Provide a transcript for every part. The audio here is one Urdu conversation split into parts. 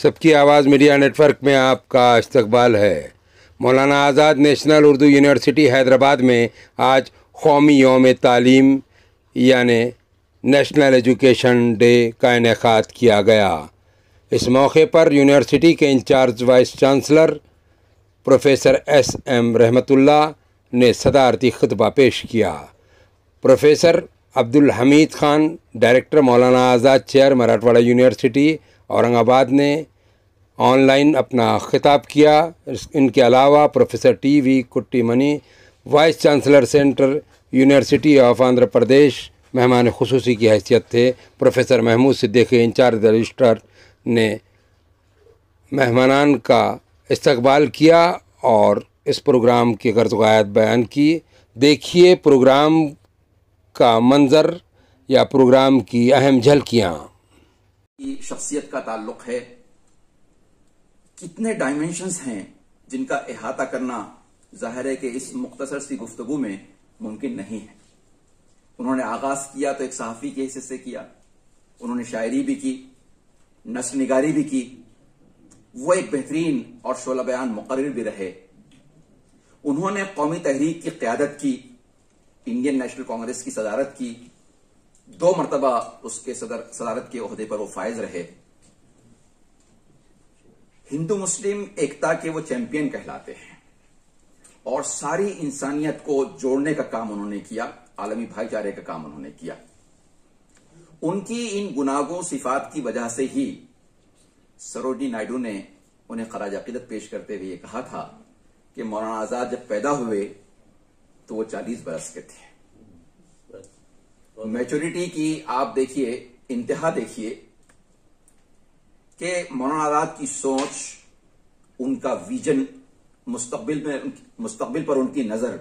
سب کی آواز میڈیا نیٹ ورک میں آپ کا استقبال ہے۔ مولانا آزاد نیشنل اردو یونیورسٹی حیدرآباد میں آج قومی یوم تعلیم یعنی نیشنل ایجوکیشن ڈے کا انعقاد کیا گیا۔ اس موقع پر یونیورسٹی کے in charge vice chancellor professor S M Rahmat Ullah نے صدارتی خطبہ پیش کیا۔ Professor Abdul Hamid Khan, director Maulana Azad chair Marathwada university Aurang آباد نے آن لائن اپنا خطاب کیا۔ ان کے علاوہ professor T V Kattimani, vice chancellor central university of Andhra Pradesh, مہمان خصوصی کی حیثیت تھے۔ Professor Mahmood Siddiqui, in charge registrar نے مہمانان کا استقبال کیا اور اس پروگرام کی غرض و غایت بیان کی۔ دیکھیے پروگرام کا منظر یا پروگرام کی اہم جھلکیاں۔ شخصیت کا تعلق ہے، کتنے ڈائمینشنز ہیں جن کا احاطہ کرنا ظاہر ہے کہ اس مختصر سی گفتگو میں ممکن نہیں ہے۔ انہوں نے آغاز کیا تو ایک صحافی کے حیثیت سے کیا، انہوں نے شاعری بھی کی، نثر نگاری بھی کی، وہ ایک بہترین اور شعلہ بیان مقرر بھی رہے۔ انہوں نے قومی تحریک کی قیادت کی، انڈین نیشنل کانگریس کی صدارت کی، 2 مرتبہ اس کے صدارت کے عہدے پر وہ فائز رہے۔ ہندو مسلم ایکتا کے وہ چیمپئن کہلاتے ہیں اور ساری انسانیت کو جوڑنے کا کام انہوں نے کیا، عالمی بھائی چارے کا کام انہوں نے کیا۔ ان کی ان گناگوں صفات کی وجہ سے ہی سروجنی نائیڈو نے انہیں خراج عقیدت پیش کرتے ہوئے یہ کہا تھا کہ مولانا آزاد جب پیدا ہوئے تو وہ 40 برس کے تھے۔ میچورٹی کی آپ دیکھیے، انتہا دیکھیے کہ مولانا آزاد کی سوچ، ان کا ویژن، مستقبل پر ان کی نظر،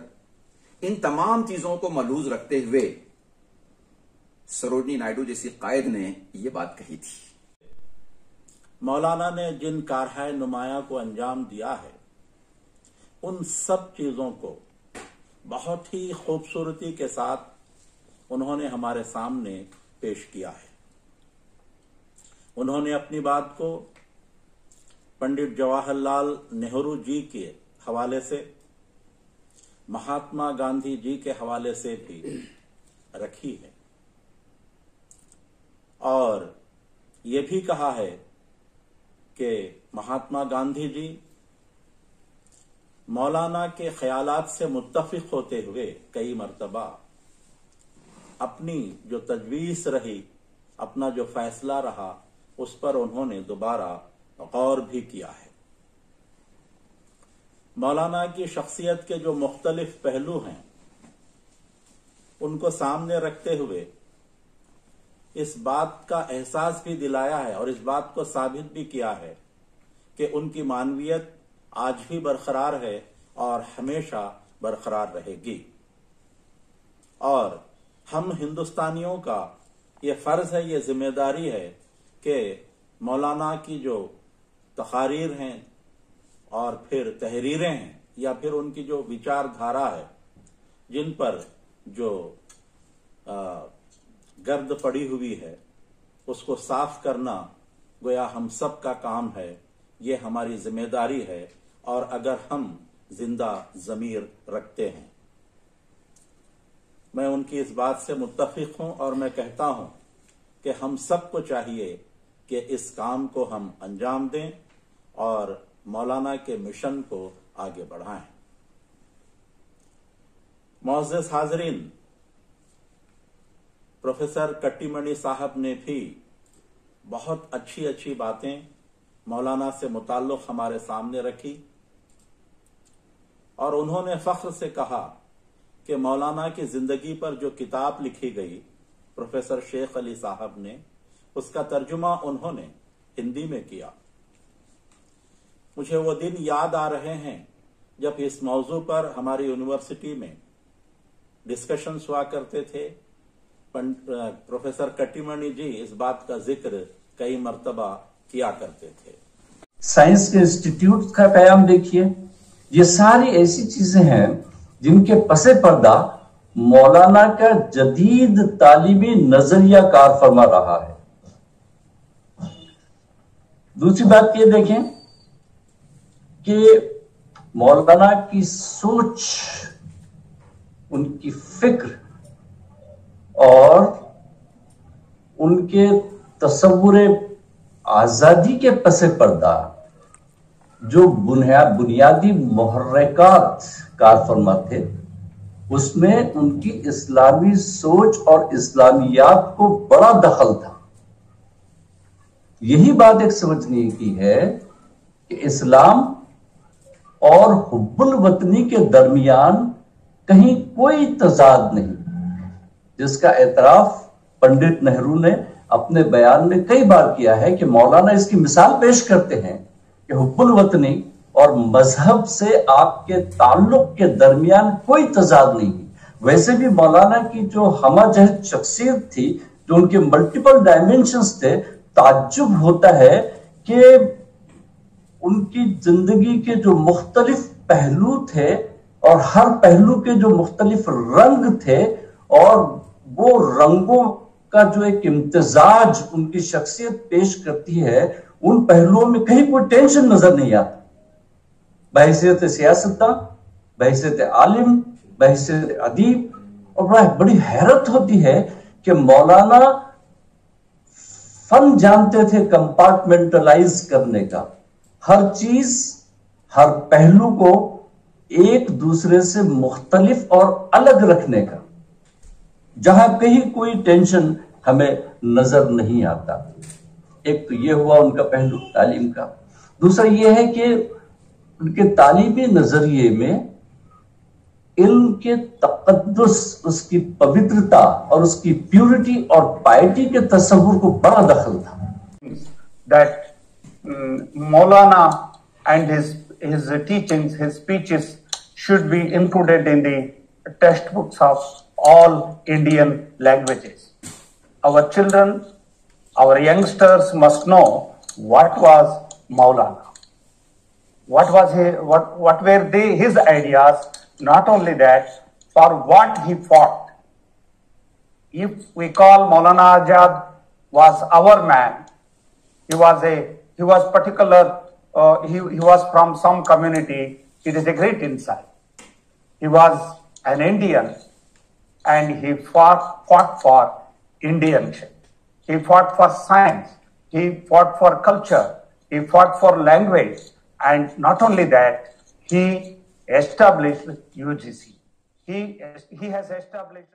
ان تمام چیزوں کو ملحوظ رکھتے ہوئے سروجنی نائیڈو جیسی قائد نے یہ بات کہی تھی۔ مولانا نے جن کارہائے نمایاں کو انجام دیا ہے، ان سب چیزوں کو بہت ہی خوبصورتی کے ساتھ انہوں نے ہمارے سامنے پیش کیا ہے۔ انہوں نے اپنی بات کو پنڈت جواہر لال نہرو جی کے حوالے سے، مہاتما گاندھی جی کے حوالے سے بھی رکھی ہے اور یہ بھی کہا ہے کہ مہاتما گاندھی جی مولانا کے خیالات سے متفق ہوتے ہوئے کئی مرتبہ اپنی جو تجویز رہی، اپنا جو فیصلہ رہا، اس پر انہوں نے دوبارہ غور بھی کیا ہے۔ مولانا کی شخصیت کے جو مختلف پہلو ہیں، ان کو سامنے رکھتے ہوئے اس بات کا احساس بھی دلایا ہے اور اس بات کو ثابت بھی کیا ہے کہ ان کی معنویت آج بھی برقرار ہے اور ہمیشہ برقرار رہے گی۔ اور ہم ہندوستانیوں کا یہ فرض ہے، یہ ذمہ داری ہے کہ مولانا کی جو تقاریر ہیں اور پھر تحریریں ہیں یا پھر ان کی جو وچار دھارا ہے، جن پر جو گرد پڑی ہوئی ہے، اس کو صاف کرنا گویا ہم سب کا کام ہے، یہ ہماری ذمہ داری ہے۔ اور اگر ہم زندہ ضمیر رکھتے ہیں، میں ان کی اس بات سے متفق ہوں اور میں کہتا ہوں کہ ہم سب کو چاہیے کہ اس کام کو ہم انجام دیں اور مولانا کے مشن کو آگے بڑھائیں۔ معزز حاضرین، پروفیسر کٹی منی صاحب نے بھی بہت اچھی باتیں مولانا سے متعلق ہمارے سامنے رکھی اور انہوں نے فخر سے کہا کہ مولانا کی زندگی پر جو کتاب لکھی گئی پروفیسر شیخ علی صاحب نے، اس کا ترجمہ انہوں نے ہندی میں کیا۔ مجھے وہ دن یاد آ رہے ہیں جب اس موضوع پر ہماری یونیورسٹی میں ڈسکشنز ہوا کرتے تھے۔ پروفیسر کٹی منی جی اس بات کا ذکر کئی مرتبہ کیا کرتے تھے۔ سائنس کے انسٹیٹیوٹ کا قیام دیکھیے، یہ ساری ایسی چیزیں ہیں جن کے پس پردہ مولانا کا جدید تعلیمی نظریہ کار فرما رہا ہے۔ دوسری بات یہ دیکھیں کہ مولانا کی سوچ، ان کی فکر اور ان کے تصور آزادی کے پس پردہ جو بنیادی محرکات کار فرما تھے، اس میں ان کی اسلامی سوچ اور اسلامیات کو بڑا دخل تھا۔ یہی بات ایک سمجھنے کی ہے کہ اسلام اور حب الوطنی کے درمیان کہیں کوئی تضاد نہیں، جس کا اعتراف پنڈت نہرو نے اپنے بیان میں کئی بار کیا ہے کہ مولانا اس کی مثال پیش کرتے ہیں کہ حب الوطنی اور مذہب سے آپ کے تعلق کے درمیان کوئی تضاد نہیں۔ ویسے بھی مولانا کی جو ہمہ جہت شخصیت تھی، جو ان کے ملٹیپل ڈائمینشنز تھے، تعجب ہوتا ہے کہ ان کی زندگی کے جو مختلف پہلو تھے اور ہر پہلو کے جو مختلف رنگ تھے، اور وہ رنگوں کا جو ایک امتزاج ان کی شخصیت پیش کرتی ہے، ان پہلوؤں میں کہیں کوئی ٹینشن نظر نہیں آتا۔ بحیثیت سیاستداں، بحیثیت عالم، بحیثیت ادیب، اور بڑی حیرت ہوتی ہے کہ مولانا فن جانتے تھے کمپارٹمنٹلائز کرنے کا، ہر چیز، ہر پہلو کو ایک دوسرے سے مختلف اور الگ رکھنے کا، جہاں کہیں کوئی ٹینشن ہمیں نظر نہیں آتا۔ ایک تو یہ ہوا ان کا پہلو تعلیم کا۔ دوسرا یہ ہے کہ ان کے تعلیمی نظریے میں علم کے تقدس، اس کی پوترتا اور اس کی پیورٹی اور پائٹی کے تصور کو بڑا دخل تھا۔ That Maulana and his teachings, his speeches should be included in the textbooks of all Indian languages. Our children, our youngsters must know what was Maulana. What were his ideas? Not only that, for what he fought. If we call Maulana Azad was our man, he was particular, he was from some community. It is a great insight. He was an Indian and he fought for Indianship. He fought for science. He fought for culture. He fought for language. And not only that, he established UGC. He has established